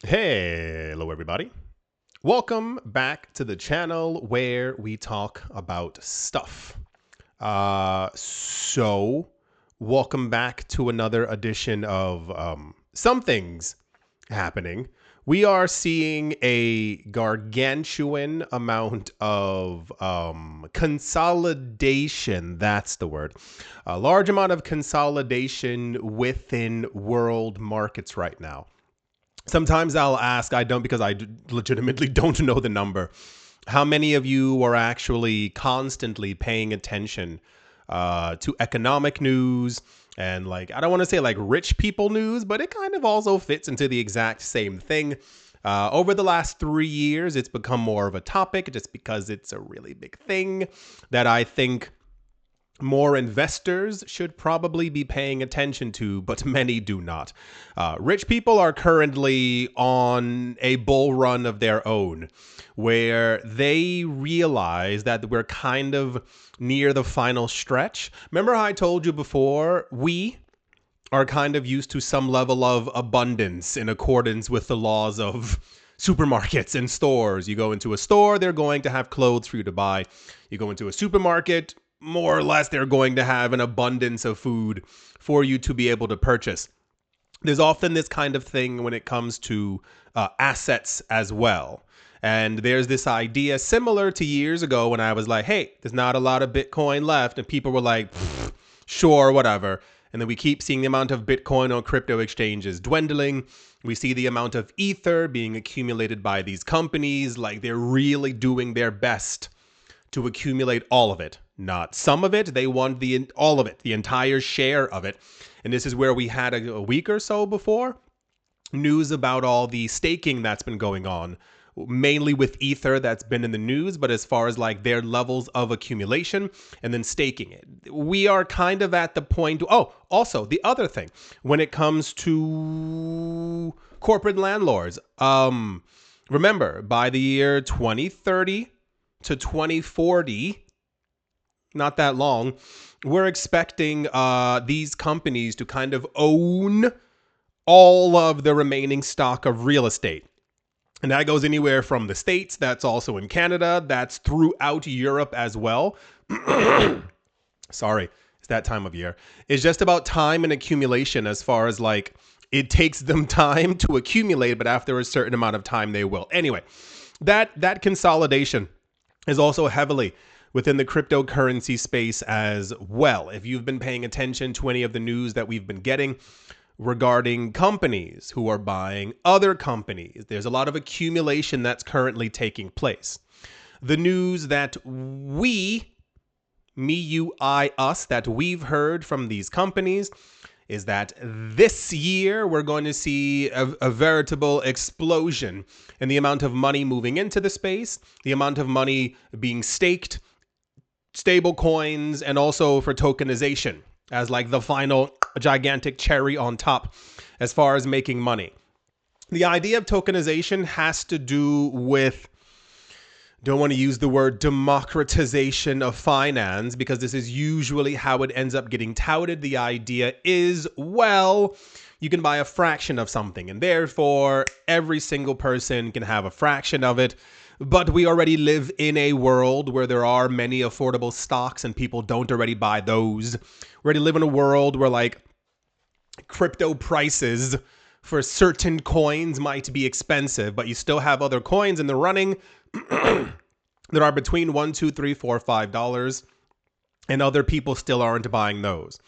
Hello, everybody. Welcome back to the channel where we talk about stuff. So welcome back to another edition of Some Things Happening. We are seeing a gargantuan amount of consolidation. That's the word. A large amount of consolidation within world markets right now. Sometimes I'll ask, I don't because legitimately don't know the number. How many of you are actually constantly paying attention to economic news and I don't want to say like rich people news, but it kind of also fits into the exact same thing. Over the last 3 years, it's become more of a topic just because it's a really big thing that I think more investors should probably be paying attention to, but many do not. Rich people are currently on a bull run of their own where they realize that we're kind of near the final stretch. Remember how I told you before, we are kind of used to some level of abundance in accordance with the laws of supermarkets and stores. You go into a store, they're going to have clothes for you to buy. You go into a supermarket, more or less, they're going to have an abundance of food for you to be able to purchase. There's often this kind of thing when it comes to assets as well. And there's this idea similar to years ago when I was like, hey, there's not a lot of Bitcoin left. And people were like, sure, whatever. And then we keep seeing the amount of Bitcoin on crypto exchanges dwindling. We see the amount of ether being accumulated by these companies. Like they're really doing their best to accumulate all of it. Not some of it. They want all of it, the entire share of it. And this is where we had a week or so before news about all the staking that's been going on, mainly with ether that's been in the news, but as far as like their levels of accumulation and then staking it. We are kind of at the point. Oh, also the other thing when it comes to corporate landlords, remember by the year 2030 to 2040, not that long, we're expecting these companies to kind of own all of the remaining stock of real estate. And that goes anywhere from the States, that's also in Canada, that's throughout Europe as well. Sorry, it's that time of year. It's just about time and accumulation as far as like it takes them time to accumulate, but after a certain amount of time, they will. Anyway, that consolidation is also heavily within the cryptocurrency space as well. If you've been paying attention to any of the news that we've been getting regarding companies who are buying other companies, there's a lot of accumulation that's currently taking place. The news that me, you, I, us, that we've heard from these companies is that this year we're going to see a veritable explosion in the amount of money moving into the space, the amount of money being staked, stable coins, and also for tokenization as like the final gigantic cherry on top as far as making money. The idea of tokenization has to do with, don't want to use the word democratization of finance because this is usually how it ends up getting touted. The idea is, well, you can buy a fraction of something and therefore every single person can have a fraction of it. But we already live in a world where there are many affordable stocks and people don't already buy those. We already live in a world where like crypto prices for certain coins might be expensive, but you still have other coins in the running that are between $1, $2, $3, $4, $5, and other people still aren't buying those.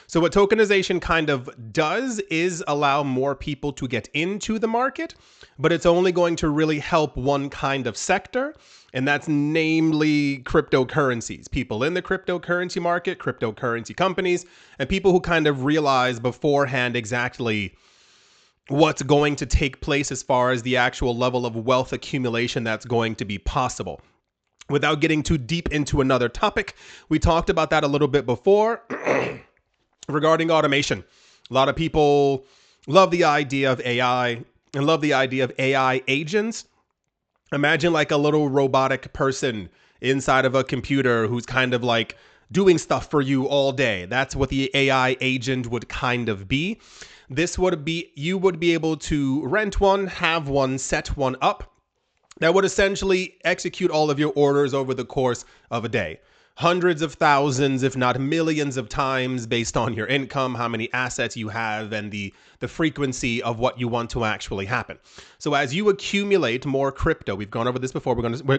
So what tokenization kind of does is allow more people to get into the market, but it's only going to really help one kind of sector, and that's namely cryptocurrencies. People in the cryptocurrency market, cryptocurrency companies, and people who kind of realize beforehand exactly what's going to take place as far as the actual level of wealth accumulation that's going to be possible. Without getting too deep into another topic, we talked about that a little bit before regarding automation. A lot of people love the idea of AI and love the idea of AI agents. Imagine like a little robotic person inside of a computer who's kind of like doing stuff for you all day. That's what the AI agent would kind of be. This would be, you would be able to rent one, have one, set one up that would essentially execute all of your orders over the course of a day. Hundreds of thousands, if not millions of times based on your income, how many assets you have, and the frequency of what you want to actually happen. So as you accumulate more crypto, we've gone over this before, we're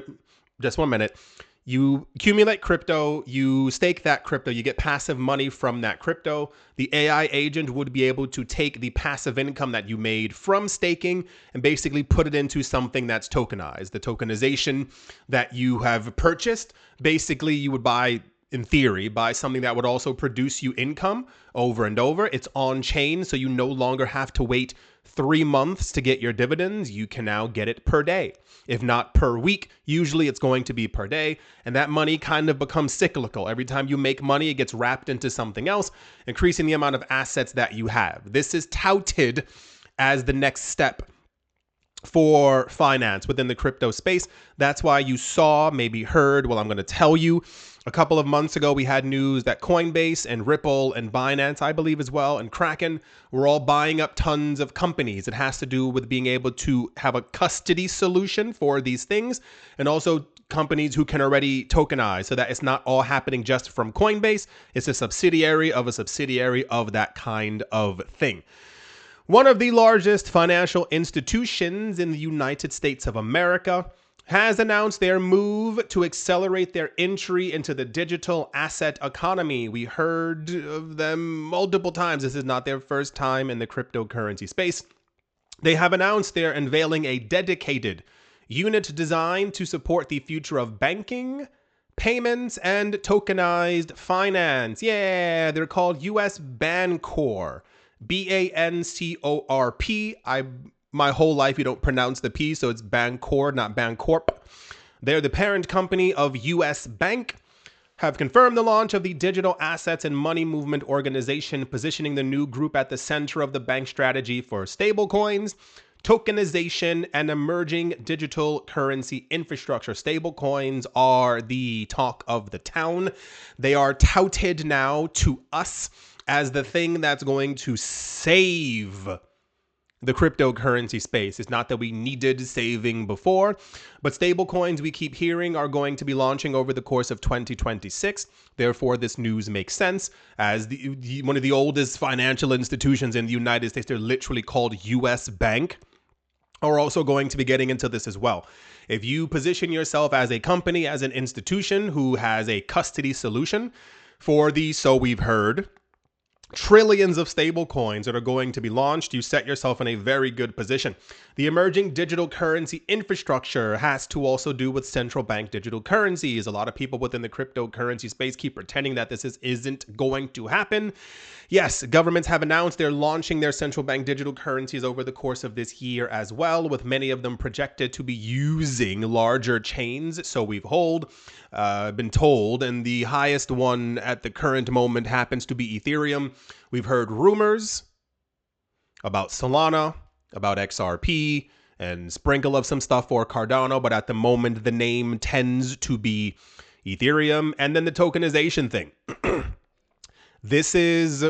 just 1 minute. You accumulate crypto, you stake that crypto, you get passive money from that crypto. The AI agent would be able to take the passive income that you made from staking and basically put it into something that's tokenized. The tokenization that you have purchased, basically you would buy, in theory, buy something that would also produce you income over and over. It's on chain, so you no longer have to wait 3 months to get your dividends. You can now get it per day. If not per week, usually it's going to be per day. And that money kind of becomes cyclical. Every time you make money, it gets wrapped into something else, increasing the amount of assets that you have. This is touted as the next step for finance within the crypto space. That's why you saw, maybe heard, well, I'm going to tell you, a couple of months ago, we had news that Coinbase and Ripple and Binance, I believe as well, and Kraken were all buying up tons of companies. It has to do with being able to have a custody solution for these things, and also companies who can already tokenize, so that it's not all happening just from Coinbase. It's a subsidiary of that kind of thing. One of the largest financial institutions in the United States of America has announced their move to accelerate their entry into the digital asset economy. We heard of them multiple times. This is not their first time in the cryptocurrency space. They have announced they're unveiling a dedicated unit designed to support the future of banking, payments, and tokenized finance. Yeah, they're called US Bancorp. Bancorp. My whole life, you don't pronounce the P, so it's Bancorp, not Bancorp. They're the parent company of US Bank, have confirmed the launch of the Digital Assets and Money Movement Organization, positioning the new group at the center of the bank strategy for stablecoins, tokenization, and emerging digital currency infrastructure. Stablecoins are the talk of the town. They are touted now to us as the thing that's going to save the cryptocurrency space. It's not that we needed saving before, but stablecoins, we keep hearing, are going to be launching over the course of 2026. Therefore, this news makes sense, as one of the oldest financial institutions in the United States, they're literally called US Bank, are also going to be getting into this as well. If you position yourself as a company, as an institution who has a custody solution for the, so we've heard, trillions of stable coins that are going to be launched, you set yourself in a very good position. The emerging digital currency infrastructure has to also do with central bank digital currencies. A lot of people within the cryptocurrency space keep pretending that this isn't going to happen. Yes, governments have announced they're launching their central bank digital currencies over the course of this year as well, with many of them projected to be using larger chains. So we've been told, and the highest one at the current moment happens to be Ethereum. We've heard rumors about Solana, about XRP, and sprinkle of some stuff for Cardano, but at the moment the name tends to be Ethereum. And then the tokenization thing.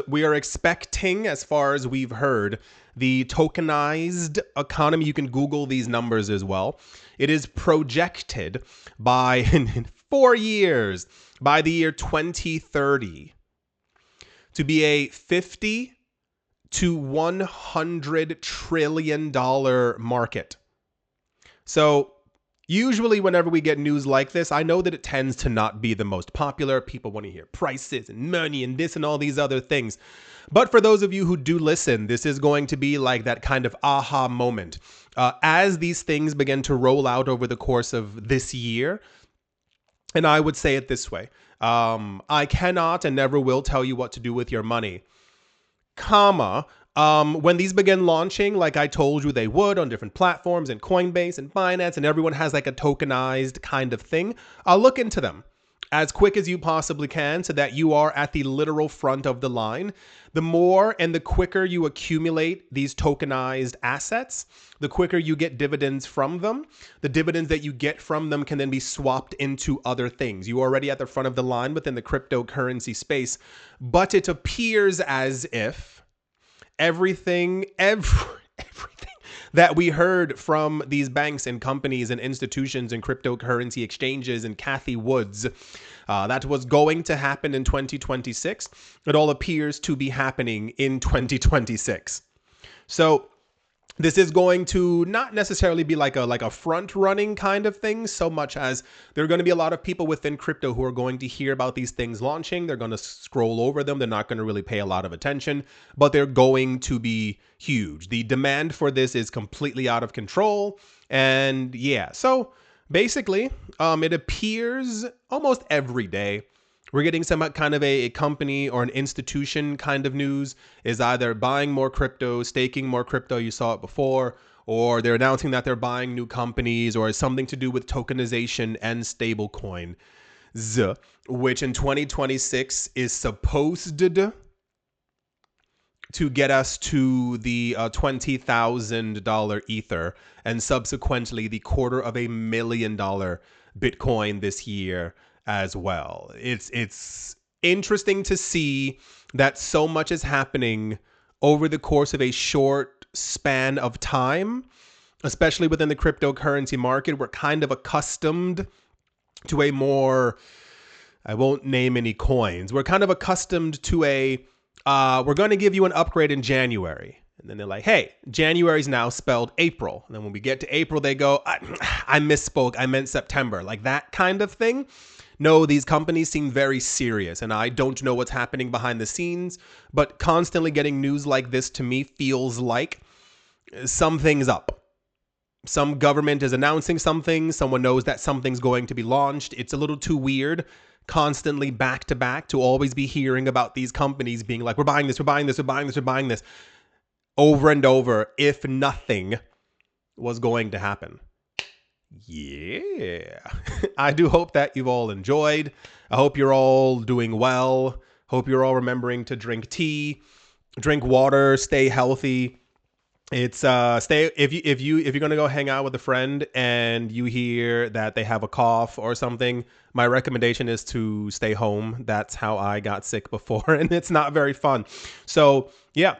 We are expecting, as far as we've heard, the tokenized economy. You can Google these numbers as well. It is projected by, in 4 years, by the year 2030, to be a $50 to $100 trillion market. So usually whenever we get news like this, I know that it tends to not be the most popular. People want to hear prices and money and this and all these other things. But for those of you who do listen, this is going to be like that kind of aha moment. As these things begin to roll out over the course of this year, and I would say it this way, I cannot and never will tell you what to do with your money, when these begin launching, like I told you they would on different platforms and Coinbase and Binance, and everyone has like a tokenized kind of thing, I'll look into them as quick as you possibly can so that you are at the literal front of the line. The more and the quicker you accumulate these tokenized assets, the quicker you get dividends from them. The dividends that you get from them can then be swapped into other things. You're already at the front of the line within the cryptocurrency space, but it appears as if everything that we heard from these banks and companies and institutions and cryptocurrency exchanges and Cathie Woods that was going to happen in 2026, it all appears to be happening in 2026. So this is going to not necessarily be like a front running kind of thing, so much as there are going to be a lot of people within crypto who are going to hear about these things launching. They're going to scroll over them. They're not going to really pay a lot of attention, but they're going to be huge. The demand for this is completely out of control. And yeah, so basically, it appears almost every day we're getting some kind of a company or an institution kind of news is either buying more crypto, staking more crypto, you saw it before, or they're announcing that they're buying new companies, or something to do with tokenization and stablecoin, which in 2026 is supposed to get us to the $20,000 Ether and subsequently the $250,000 Bitcoin this year as well. It's interesting to see that so much is happening over the course of a short span of time, especially within the cryptocurrency market. We're kind of accustomed to a more, I won't name any coins. We're kind of accustomed to we're going to give you an upgrade in January. And then they're like, hey, January is now spelled April. And then when we get to April, they go, I misspoke. I meant September. Like that kind of thing. No, these companies seem very serious, and I don't know what's happening behind the scenes, but constantly getting news like this to me feels like something's up. Some government is announcing something. Someone knows that something's going to be launched. It's a little too weird, constantly back to back, to always be hearing about these companies being like, we're buying this, we're buying this, we're buying this, we're buying this, over and over, if nothing was going to happen. Yeah, I do hope that you've all enjoyed. I hope you're all doing well. Hope you're all remembering to drink tea, drink water, stay healthy. It's if you're gonna go hang out with a friend and you hear that they have a cough or something, my recommendation is to stay home. That's how I got sick before, and it's not very fun. So yeah,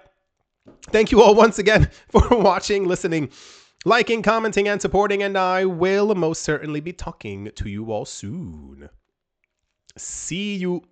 thank you all once again for watching, listening, liking, commenting, and supporting, and I will most certainly be talking to you all soon. See you.